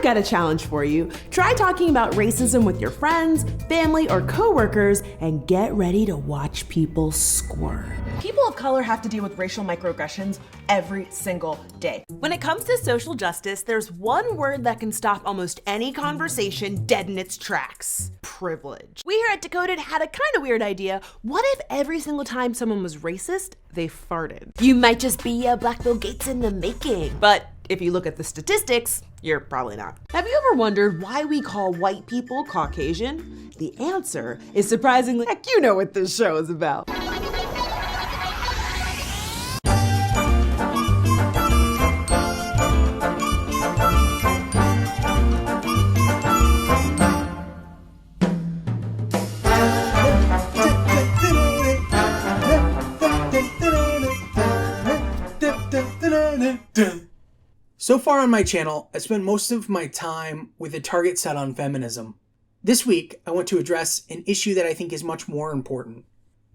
I've got a challenge for you. Try talking about racism with your friends, family, or coworkers, and get ready to watch people squirm. People of color have to deal with racial microaggressions every single day. When it comes to social justice, there's one word that can stop almost any conversation dead in its tracks: privilege. We here at Decoded had a kind of weird idea. What if every single time someone was racist, they farted? You might just be a Black Bill Gates in the making. But if you look at the statistics, you're probably not. Have you ever wondered why we call white people Caucasian? The answer is surprisingly, heck, you know what this show is about. So far on my channel, I spend most of my time with a target set on feminism. This week, I want to address an issue that I think is much more important.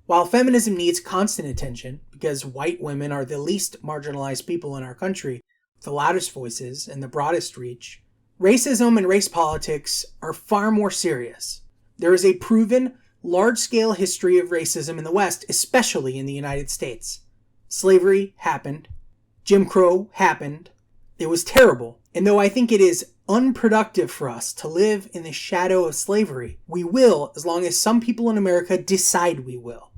While feminism needs constant attention, because white women are the least marginalized people in our country, with the loudest voices and the broadest reach, racism and race politics are far more serious. There is a proven, large-scale history of racism in the West, especially in the United States. Slavery happened. Jim Crow happened. It was terrible, and though I think it is unproductive for us to live in the shadow of slavery, we will as long as some people in America decide we will.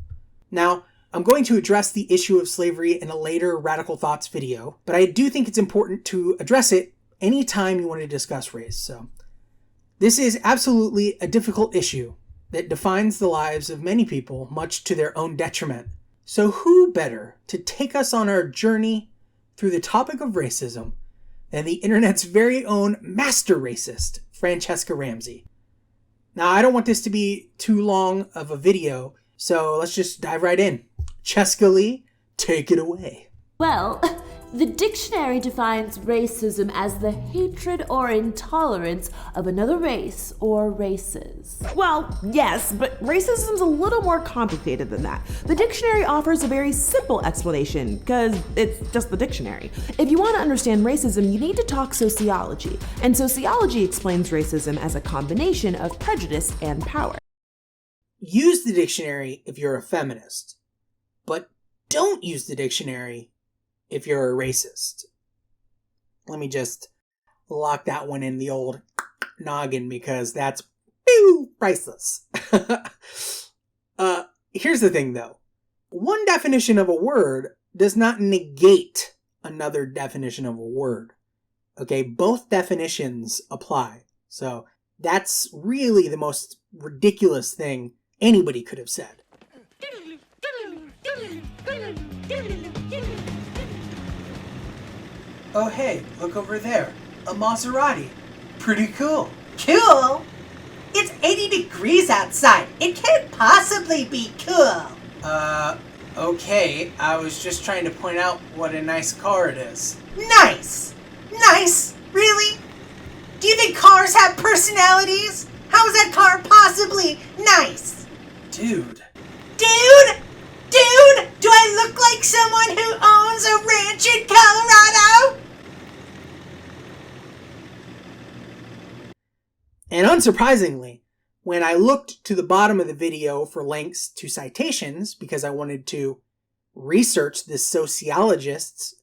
Now, I'm going to address the issue of slavery in a later Radical Thoughts video, but I do think it's important to address it anytime you want to discuss race. So, this is absolutely a difficult issue that defines the lives of many people, much to their own detriment. So who better to take us on our journey through the topic of racism than the internet's very own master racist, Franchesca Ramsey. Now, I don't want this to be too long of a video, so let's just dive right in. Cheska Lee, take it away. Well, the dictionary defines racism as the hatred or intolerance of another race or races. Well, yes, but racism's a little more complicated than that. The dictionary offers a very simple explanation, because it's just the dictionary. If you want to understand racism, you need to talk sociology, and sociology explains racism as a combination of prejudice and power. Use the dictionary if you're a feminist, but don't use the dictionary if you're a racist. Let me just lock that one in the old noggin because that's priceless. Here's the thing though. One definition of a word does not negate another definition of a word. Okay, both definitions apply. So that's really the most ridiculous thing anybody could have said. Oh hey, look over there. A Maserati. Pretty cool. Cool? It's 80 degrees outside. It can't possibly be cool. Okay. I was just trying to point out what a nice car it is. Nice? Nice? Really? Do you think cars have personalities? How is that car possibly nice? Dude. Dude? Dude? Do I look like someone who owns a ranch in Colorado? And unsurprisingly, when I looked to the bottom of the video for links to citations, because I wanted to research the sociologists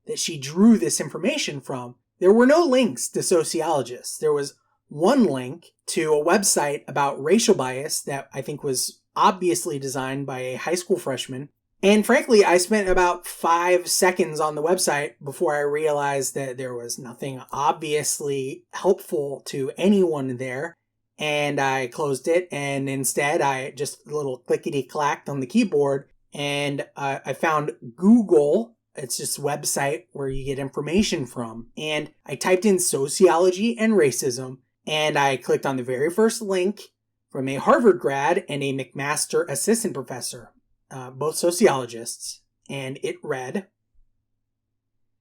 that she drew this information from, there were no links to sociologists. There was one link to a website about racial bias that I think was obviously designed by a high school freshman. And frankly, I spent about 5 seconds on the website before I realized that there was nothing obviously helpful to anyone there. And I closed it, and instead I just a little clickety-clacked on the keyboard, and I found Google. It's just a website where you get information from. And I typed in sociology and racism, and I clicked on the very first link from a Harvard grad and a McMaster assistant professor, both sociologists, and it read,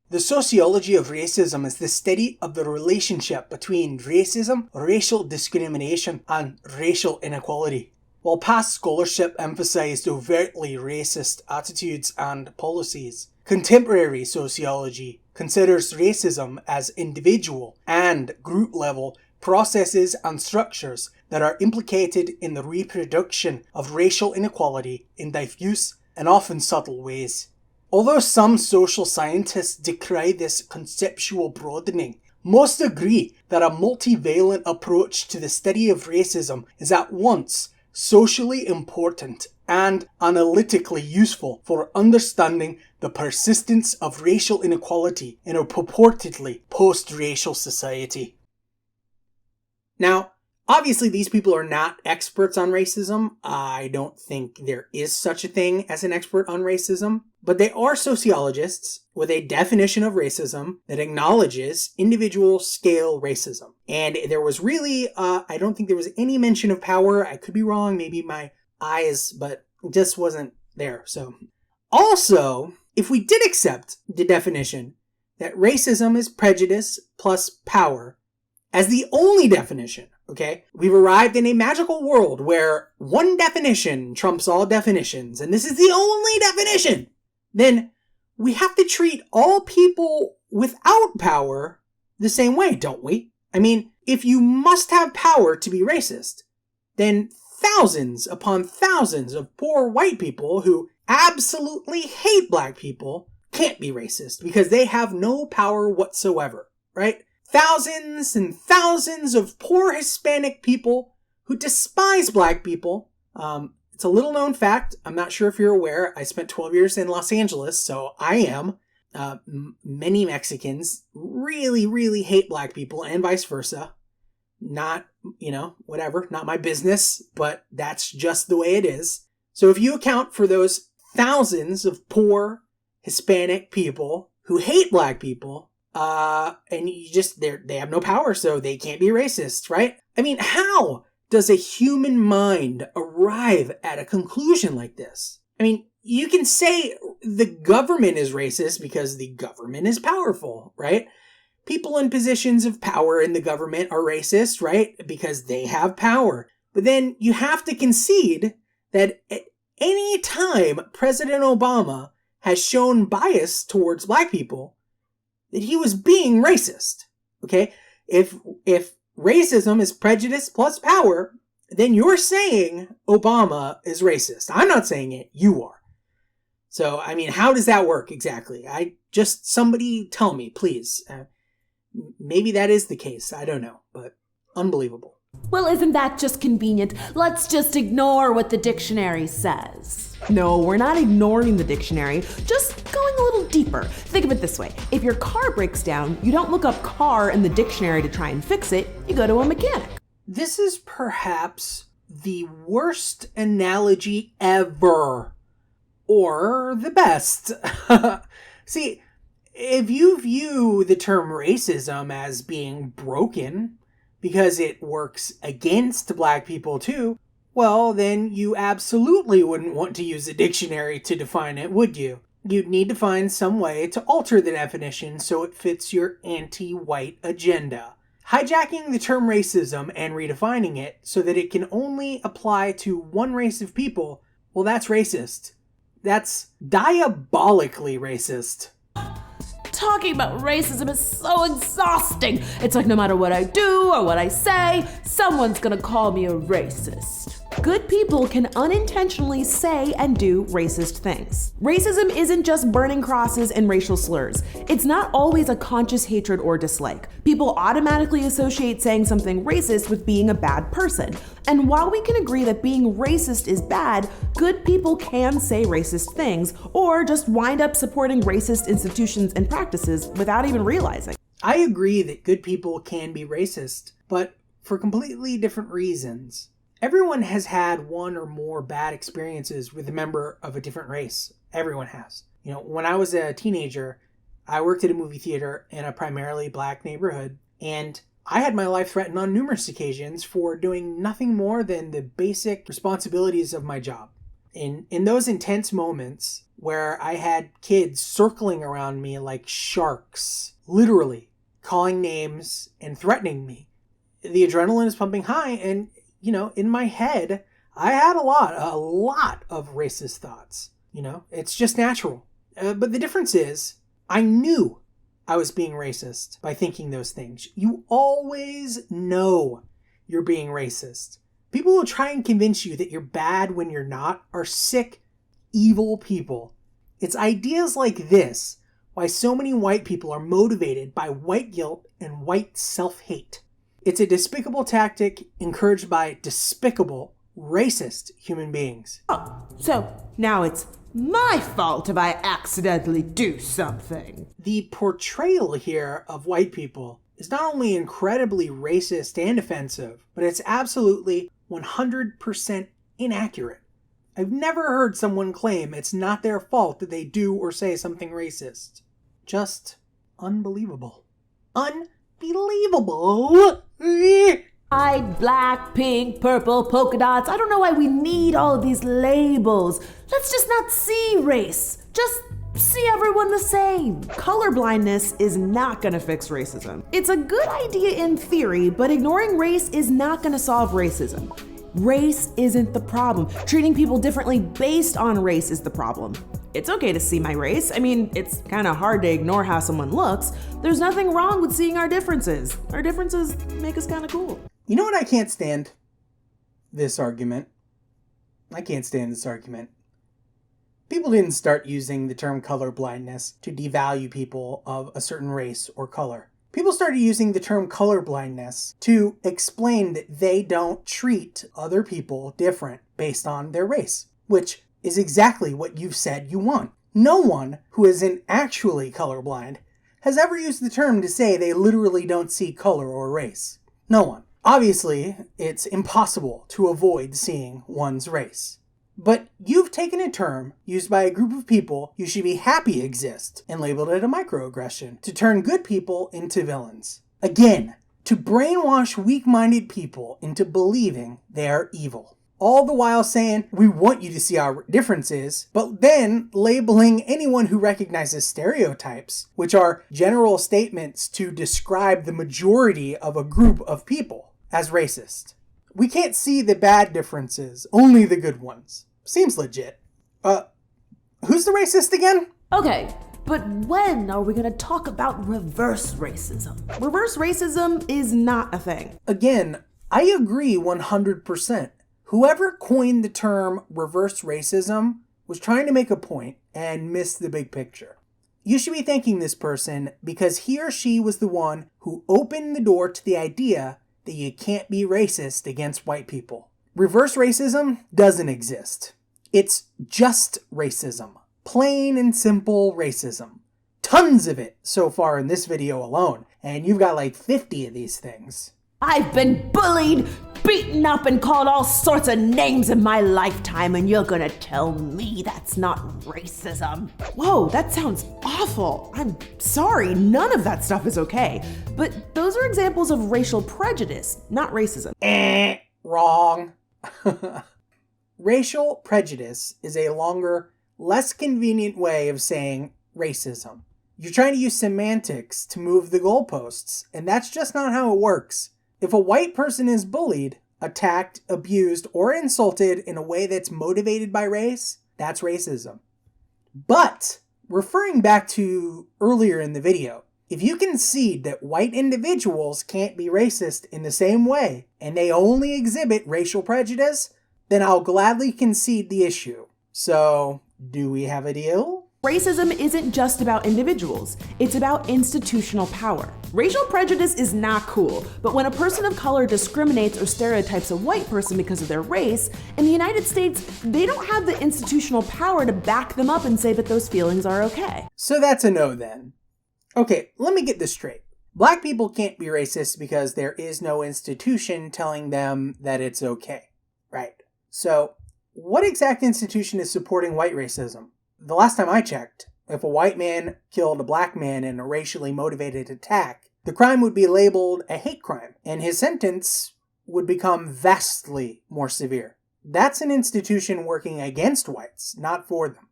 "The sociology of racism is the study of the relationship between racism, racial discrimination, and racial inequality. While past scholarship emphasized overtly racist attitudes and policies, contemporary sociology considers racism as individual and group level processes and structures that are implicated in the reproduction of racial inequality in diffuse and often subtle ways. Although some social scientists decry this conceptual broadening, most agree that a multivalent approach to the study of racism is at once socially important and analytically useful for understanding the persistence of racial inequality in a purportedly post-racial society. Now, obviously these people are not experts on racism. I don't think there is such a thing as an expert on racism, but they are sociologists with a definition of racism that acknowledges individual scale racism. And there was really, I don't think there was any mention of power. I could be wrong, maybe my eyes, but it just wasn't there. So, also, if we did accept the definition that racism is prejudice plus power as the only definition, okay, we've arrived in a magical world where one definition trumps all definitions, and this is the only definition, then we have to treat all people without power the same way, don't we? I mean, if you must have power to be racist, then thousands upon thousands of poor white people who absolutely hate black people can't be racist because they have no power whatsoever, right? Thousands and thousands of poor Hispanic people who despise black people. It's a little known fact. I'm not sure if you're aware. I spent 12 years in Los Angeles, so I am. Many Mexicans really, really hate black people and vice versa. Not, whatever, not my business, but that's just the way it is. So if you account for those thousands of poor Hispanic people who hate black people, and they have no power, so they can't be racist, right? I mean, how does a human mind arrive at a conclusion like this? I mean, you can say the government is racist because the government is powerful, right? People in positions of power in the government are racist, right? Because they have power. But then you have to concede that at any time President Obama has shown bias towards black people, that he was being racist, okay? If racism is prejudice plus power, then you're saying Obama is racist. I'm not saying it, you are. So, I mean, how does that work exactly? Somebody tell me, please. Maybe that is the case, I don't know, but unbelievable. Well, isn't that just convenient? Let's just ignore what the dictionary says. No, we're not ignoring the dictionary, just going a little deeper. Think of it this way. If your car breaks down, you don't look up car in the dictionary to try and fix it, you go to a mechanic. This is perhaps the worst analogy ever. Or the best. See, if you view the term racism as being broken because it works against black people too, well, then you absolutely wouldn't want to use a dictionary to define it, would you? You'd need to find some way to alter the definition so it fits your anti-white agenda. Hijacking the term racism and redefining it so that it can only apply to one race of people, well, that's racist. That's diabolically racist. Talking about racism is so exhausting. It's like no matter what I do or what I say, someone's gonna call me a racist. Good people can unintentionally say and do racist things. Racism isn't just burning crosses and racial slurs. It's not always a conscious hatred or dislike. People automatically associate saying something racist with being a bad person. And while we can agree that being racist is bad, good people can say racist things or just wind up supporting racist institutions and practices without even realizing. I agree that good people can be racist, but for completely different reasons. Everyone has had one or more bad experiences with a member of a different race. Everyone has. When I was a teenager, I worked at a movie theater in a primarily black neighborhood, and I had my life threatened on numerous occasions for doing nothing more than the basic responsibilities of my job. In those intense moments where I had kids circling around me like sharks, literally calling names and threatening me, the adrenaline is pumping high, and in my head, I had a lot of racist thoughts. It's just natural. But the difference is, I knew I was being racist by thinking those things. You always know you're being racist. People who try and convince you that you're bad when you're not are sick, evil people. It's ideas like this why so many white people are motivated by white guilt and white self-hate. It's a despicable tactic encouraged by despicable, racist human beings. Oh, so now it's my fault if I accidentally do something. The portrayal here of white people is not only incredibly racist and offensive, but it's absolutely 100% inaccurate. I've never heard someone claim it's not their fault that they do or say something racist. Just unbelievable. Unbelievable! White, black, pink, purple, polka dots. I don't know why we need all of these labels. Let's just not see race. Just see everyone the same. Colorblindness is not gonna fix racism. It's a good idea in theory, but ignoring race is not gonna solve racism. Race isn't the problem. Treating people differently based on race is the problem. It's okay to see my race. I mean, it's kind of hard to ignore how someone looks. There's nothing wrong with seeing our differences. Our differences make us kind of cool. You know what I can't stand? This argument. I can't stand this argument. People didn't start using the term colorblindness to devalue people of a certain race or color. People started using the term colorblindness to explain that they don't treat other people different based on their race, which is exactly what you've said you want. No one who isn't actually colorblind has ever used the term to say they literally don't see color or race. No one. Obviously, it's impossible to avoid seeing one's race. But you've taken a term used by a group of people you should be happy exist and labeled it a microaggression to turn good people into villains. Again, to brainwash weak-minded people into believing they are evil. All the while saying, we want you to see our differences, but then labeling anyone who recognizes stereotypes, which are general statements to describe the majority of a group of people, as racist. We can't see the bad differences, only the good ones. Seems legit. Who's the racist again? Okay, but when are we gonna talk about reverse racism? Reverse racism is not a thing. Again, I agree 100%. Whoever coined the term reverse racism was trying to make a point and missed the big picture. You should be thanking this person because he or she was the one who opened the door to the idea that you can't be racist against white people. Reverse racism doesn't exist. It's just racism. Plain and simple racism. Tons of it so far in this video alone, and you've got like 50 of these things. I've been bullied, beaten up, and called all sorts of names in my lifetime, and you're gonna tell me that's not racism? Whoa, that sounds awful. I'm sorry, none of that stuff is okay. But those are examples of racial prejudice, not racism. Wrong. Racial prejudice is a longer, less convenient way of saying racism. You're trying to use semantics to move the goalposts, and that's just not how it works. If a white person is bullied, attacked, abused, or insulted in a way that's motivated by race, that's racism. But, referring back to earlier in the video, if you concede that white individuals can't be racist in the same way, and they only exhibit racial prejudice, then I'll gladly concede the issue. So, do we have a deal? Racism isn't just about individuals, it's about institutional power. Racial prejudice is not cool, but when a person of color discriminates or stereotypes a white person because of their race, in the United States, they don't have the institutional power to back them up and say that those feelings are okay. So that's a no then. Okay, let me get this straight. Black people can't be racist because there is no institution telling them that it's okay. Right. So, what exact institution is supporting white racism? The last time I checked, if a white man killed a black man in a racially motivated attack, the crime would be labeled a hate crime, and his sentence would become vastly more severe. That's an institution working against whites, not for them.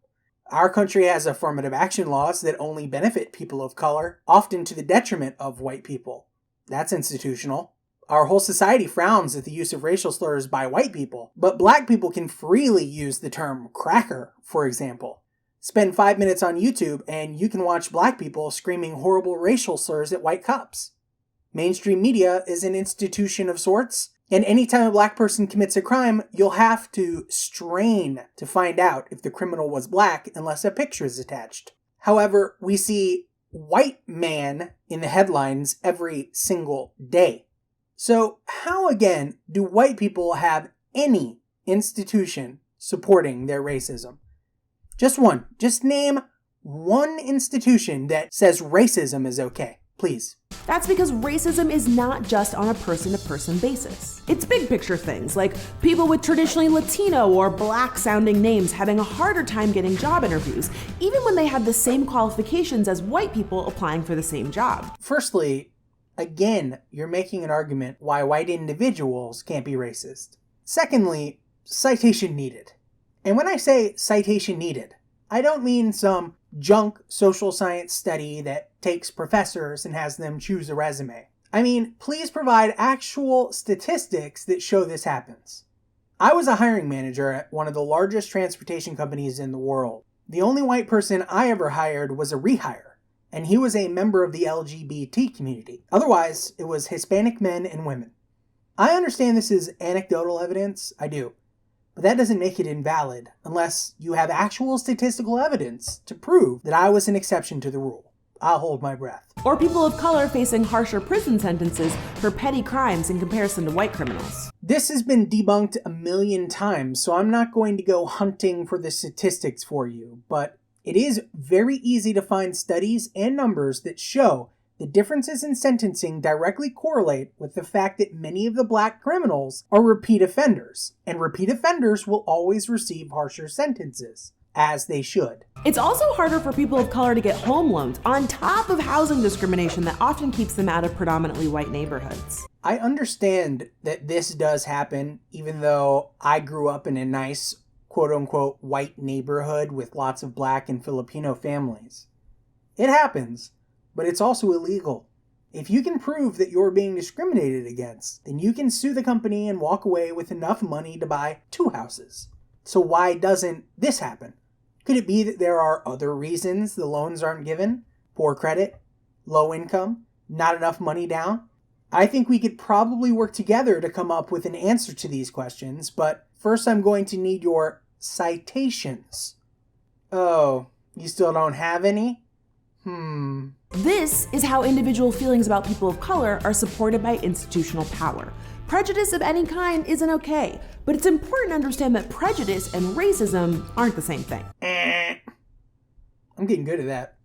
Our country has affirmative action laws that only benefit people of color, often to the detriment of white people. That's institutional. Our whole society frowns at the use of racial slurs by white people, but black people can freely use the term cracker, for example. Spend 5 minutes on YouTube and you can watch black people screaming horrible racial slurs at white cops. Mainstream media is an institution of sorts, and anytime a black person commits a crime, you'll have to strain to find out if the criminal was black unless a picture is attached. However, we see white man in the headlines every single day. So how, again, do white people have any institution supporting their racism? Just one. Just name one institution that says racism is okay, please. That's because racism is not just on a person-to-person basis. It's big picture things, like people with traditionally Latino or black-sounding names having a harder time getting job interviews, even when they have the same qualifications as white people applying for the same job. Firstly, again, you're making an argument why white individuals can't be racist. Secondly, citation needed. And when I say citation needed, I don't mean some junk social science study that takes professors and has them choose a resume. I mean, please provide actual statistics that show this happens. I was a hiring manager at one of the largest transportation companies in the world. The only white person I ever hired was a rehire, and he was a member of the LGBT community. Otherwise, it was Hispanic men and women. I understand this is anecdotal evidence, I do. But that doesn't make it invalid unless you have actual statistical evidence to prove that I was an exception to the rule. I'll hold my breath. Or people of color facing harsher prison sentences for petty crimes in comparison to white criminals. This has been debunked a million times, so I'm not going to go hunting for the statistics for you, but it is very easy to find studies and numbers that show the differences in sentencing directly correlate with the fact that many of the black criminals are repeat offenders, and repeat offenders will always receive harsher sentences, as they should. It's also harder for people of color to get home loans, on top of housing discrimination that often keeps them out of predominantly white neighborhoods. I understand that this does happen, even though I grew up in a nice, quote-unquote, white neighborhood with lots of black and Filipino families. It happens. But it's also illegal. If you can prove that you're being discriminated against, then you can sue the company and walk away with enough money to buy 2 houses. So why doesn't this happen? Could it be that there are other reasons the loans aren't given? Poor credit? Low income? Not enough money down? I think we could probably work together to come up with an answer to these questions, but first I'm going to need your citations. Oh, you still don't have any? This is how individual feelings about people of color are supported by institutional power. Prejudice of any kind isn't okay, but it's important to understand that prejudice and racism aren't the same thing. I'm getting good at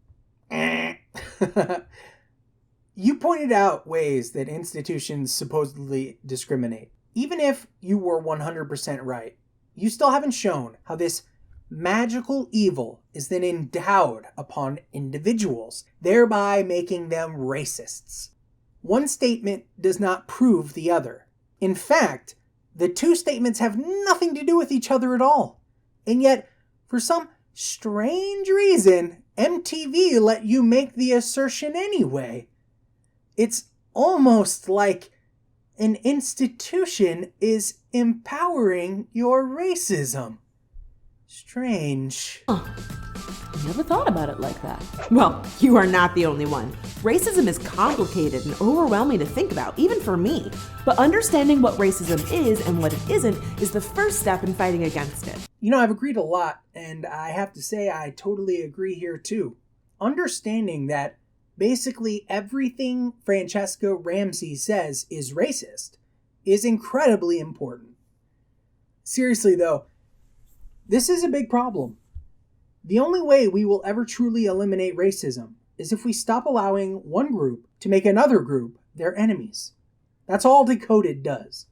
that. You pointed out ways that institutions supposedly discriminate. Even if you were 100% right, you still haven't shown how this magical evil is then endowed upon individuals, thereby making them racists. One statement does not prove the other. In fact, the two statements have nothing to do with each other at all. And yet, for some strange reason, MTV let you make the assertion anyway. It's almost like an institution is empowering your racism. Strange. Never thought about it like that. Well, you are not the only one. Racism is complicated and overwhelming to think about, even for me. But understanding what racism is and what it isn't is the first step in fighting against it. You know, I've agreed a lot, and I have to say I totally agree here too. Understanding that basically everything Franchesca Ramsey says is racist is incredibly important. Seriously though, this is a big problem. The only way we will ever truly eliminate racism is if we stop allowing one group to make another group their enemies. That's all Decoded does.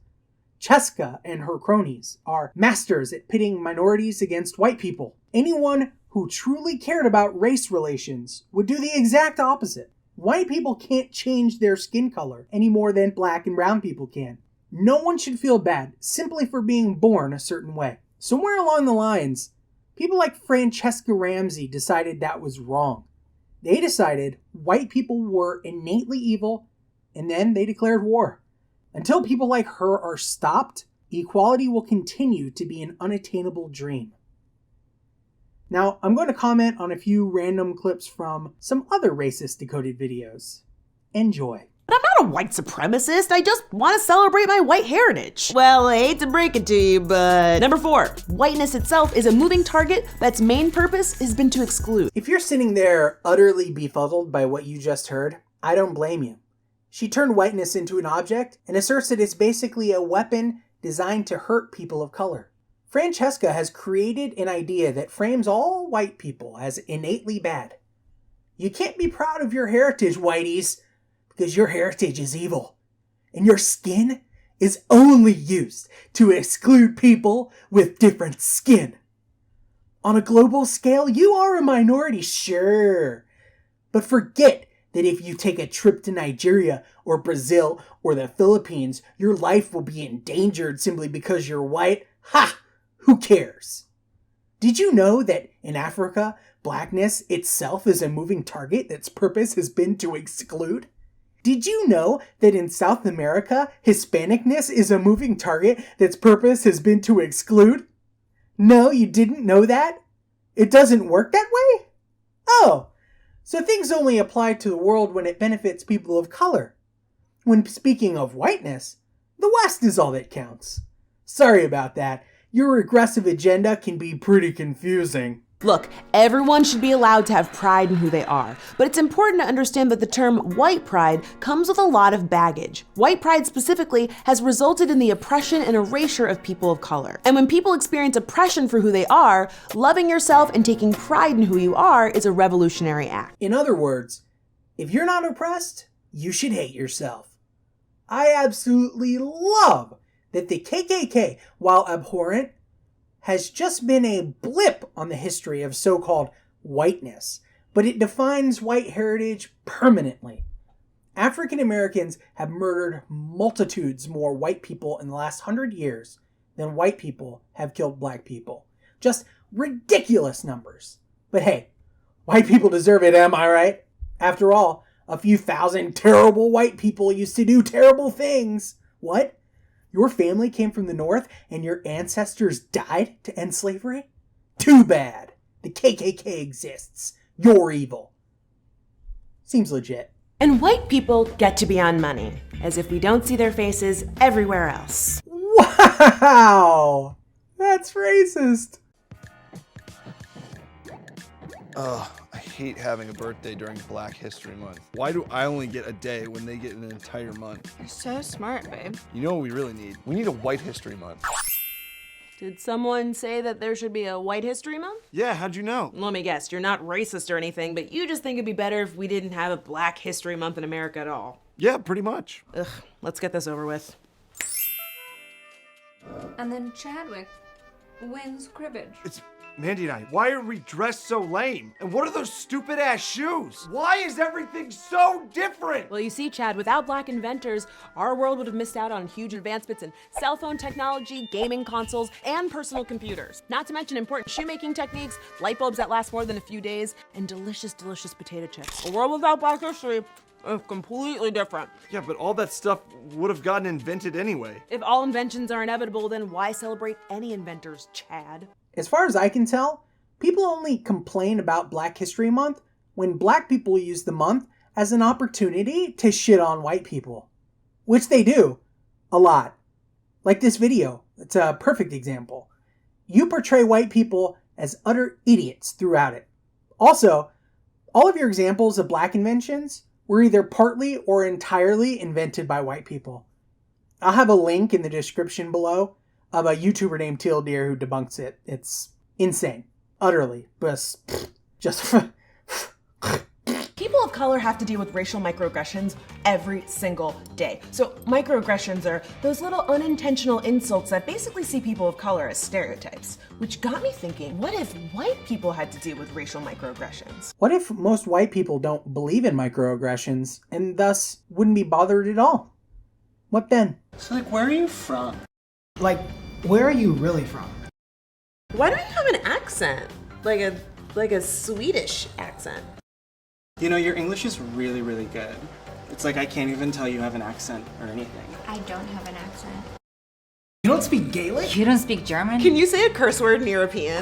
Franchesca and her cronies are masters at pitting minorities against white people. Anyone who truly cared about race relations would do the exact opposite. White people can't change their skin color any more than black and brown people can. No one should feel bad simply for being born a certain way. Somewhere along the lines, people like Franchesca Ramsey decided that was wrong. They decided white people were innately evil, and then they declared war. Until people like her are stopped, equality will continue to be an unattainable dream. Now, I'm going to comment on a few random clips from some other racist Decoded videos. Enjoy. But I'm not a white supremacist, I just want to celebrate my white heritage. Well, I hate to break it to you, but... Number 4, whiteness itself is a moving target that's main purpose has been to exclude. If you're sitting there utterly befuddled by what you just heard, I don't blame you. She turned whiteness into an object and asserts that it's basically a weapon designed to hurt people of color. Franchesca has created an idea that frames all white people as innately bad. You can't be proud of your heritage, whiteys, because your heritage is evil, and your skin is only used to exclude people with different skin. On a global scale, you are a minority, sure, but forget that if you take a trip to Nigeria or Brazil or the Philippines, your life will be endangered simply because you're white. Ha! Who cares? Did you know that in Africa, blackness itself is a moving target that's purpose has been to exclude? Did you know that in South America, Hispanicness is a moving target that's purpose has been to exclude? No, you didn't know that? It doesn't work that way? Oh, so things only apply to the world when it benefits people of color. When speaking of whiteness, the West is all that counts. Sorry about that. Your regressive agenda can be pretty confusing. Look, everyone should be allowed to have pride in who they are, but it's important to understand that the term white pride comes with a lot of baggage. White pride specifically has resulted in the oppression and erasure of people of color. And when people experience oppression for who they are, loving yourself and taking pride in who you are is a revolutionary act. In other words, if you're not oppressed, you should hate yourself. I absolutely love that the KKK, while abhorrent, has just been a blip on the history of so-called whiteness, but it defines white heritage permanently. African Americans have murdered multitudes more white people in the last 100 years than white people have killed black people. Just ridiculous numbers. But hey, white people deserve it, am I right? After all, a few thousand terrible white people used to do terrible things. What? Your family came from the North and your ancestors died to end slavery? Too bad. The KKK exists. You're evil. Seems legit. And white people get to be on money, as if we don't see their faces everywhere else. Wow! That's racist. Ugh, I hate having a birthday during Black History Month. Why do I only get a day when they get an entire month? You're so smart, babe. You know what we really need? We need a White History Month. Did someone say that there should be a White History Month? Yeah, how'd you know? Let me guess, you're not racist or anything, but you just think it'd be better if we didn't have a Black History Month in America at all. Yeah, pretty much. Ugh, let's get this over with. And then Chadwick wins cribbage. It's Mandy and I. Why are we dressed so lame? And what are those stupid ass shoes? Why is everything so different? Well, you see, Chad, without black inventors, our world would have missed out on huge advancements in cell phone technology, gaming consoles, and personal computers. Not to mention important shoemaking techniques, light bulbs that last more than a few days, and delicious, delicious potato chips. A world without black history is completely different. Yeah, but all that stuff would have gotten invented anyway. If all inventions are inevitable, then why celebrate any inventors, Chad? As far as I can tell, people only complain about Black History Month when black people use the month as an opportunity to shit on white people. Which they do. A lot. Like this video. It's a perfect example. You portray white people as utter idiots throughout it. Also, all of your examples of black inventions were either partly or entirely invented by white people. I'll have a link in the description below of a YouTuber named Teal Deer who debunks it. It's insane. Utterly. Just People of color have to deal with racial microaggressions every single day. So microaggressions are those little unintentional insults that basically see people of color as stereotypes. Which got me thinking, what if white people had to deal with racial microaggressions? What if most white people don't believe in microaggressions and thus wouldn't be bothered at all? What then? So, where are you from? Where are you really from? Why do you have an accent? Like a Swedish accent. You know, your English is really, really good. It's like I can't even tell you have an accent or anything. I don't have an accent. You don't speak Gaelic? You don't speak German? Can you say a curse word in European?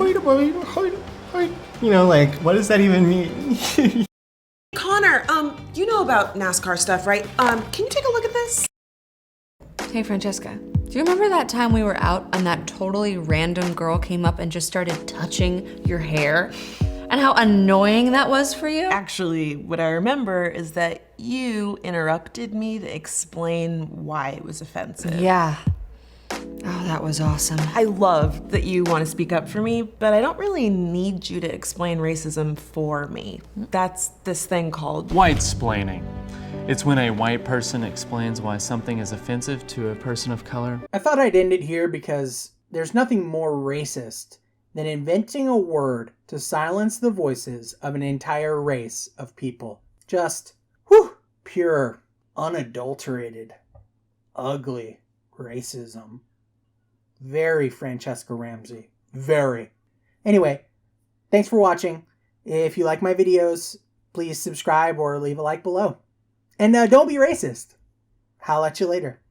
Or, you know, like, what does that even mean? Connor, you know about NASCAR stuff, right? Can you take a look at this? Hey, Franchesca. Do you remember that time we were out and that totally random girl came up and just started touching your hair? And how annoying that was for you? Actually, what I remember is that you interrupted me to explain why it was offensive. Yeah. Oh, that was awesome. I love that you want to speak up for me, but I don't really need you to explain racism for me. That's this thing called White-splaining. It's when a white person explains why something is offensive to a person of color. I thought I'd end it here because there's nothing more racist than inventing a word to silence the voices of an entire race of people. Just, whew, pure, unadulterated, ugly racism. Very Franchesca Ramsey. Very. Anyway, thanks for watching. If you like my videos, please subscribe or leave a like below. And don't be racist. I'll at you later.